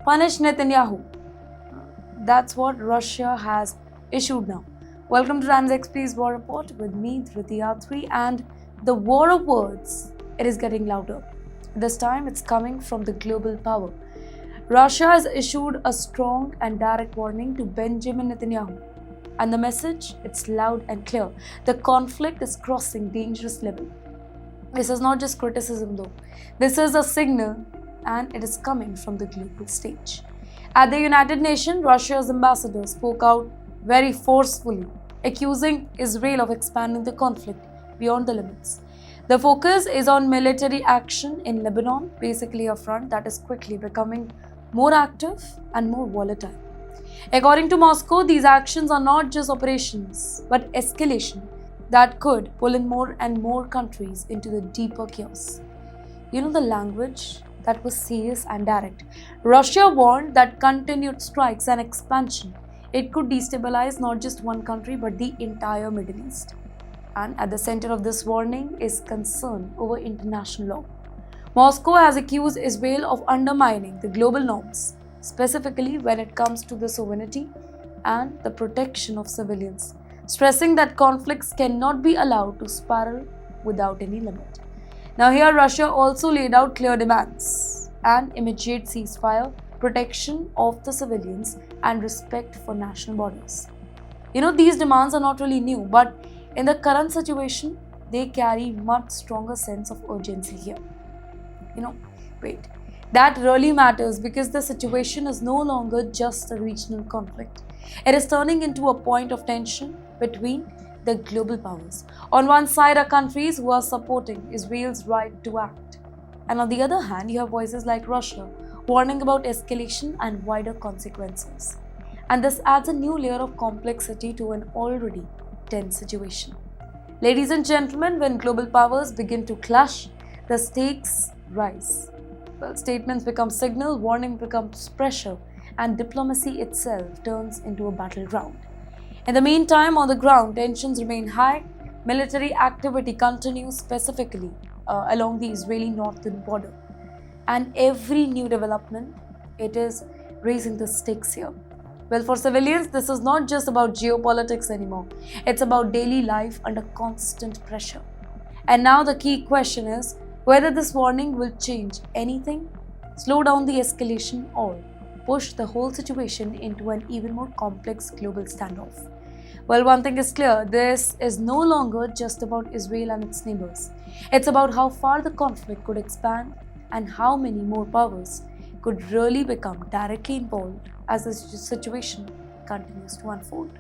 Punish Netanyahu. That's what Russia has issued now. Welcome to Rams XP's War Report with me, Dhriti Athri, and the war of words, it is getting louder. This time it's coming from the global power. Russia has issued a strong and direct warning to Benjamin Netanyahu. And the message, it's loud and clear. The conflict is crossing dangerous level. This is not just criticism though. This is a signal and it is coming from the global stage. At the United Nations, Russia's ambassador spoke out very forcefully, accusing Israel of expanding the conflict beyond the limits. The focus is on military action in Lebanon, basically a front that is quickly becoming more active and more volatile. According to Moscow, these actions are not just operations, but escalation that could pull in more and more countries into the deeper chaos. You know, the language that was serious and direct. Russia warned that continued strikes and expansion, it could destabilize not just one country but the entire Middle East. And at the center of this warning is concern over international law. Moscow has accused Israel of undermining the global norms, specifically when it comes to the sovereignty and the protection of civilians, stressing that conflicts cannot be allowed to spiral without any limit. Now here Russia also laid out clear demands: an immediate ceasefire, protection of the civilians, and respect for national borders. You know, these demands are not really new, but in the current situation, they carry much stronger sense of urgency here. Wait, that really matters because the situation is no longer just a regional conflict. It is turning into a point of tension between the global powers. On one side are countries who are supporting Israel's right to act, and on the other hand, you have voices like Russia warning about escalation and wider consequences. And this adds a new layer of complexity to an already tense situation. Ladies and gentlemen, when global powers begin to clash, the stakes rise. Well, statements become signal, warning becomes pressure, and diplomacy itself turns into a battleground. In the meantime, on the ground, tensions remain high. Military activity continues specifically along the Israeli northern border. And every new development, it is raising the stakes here. Well, for civilians, this is not just about geopolitics anymore. It's about daily life under constant pressure. And now the key question is whether this warning will change anything, slow down the escalation, or push the whole situation into an even more complex global standoff. Well, one thing is clear, this is no longer just about Israel and its neighbors. It's about how far the conflict could expand and how many more powers could really become directly involved as the situation continues to unfold.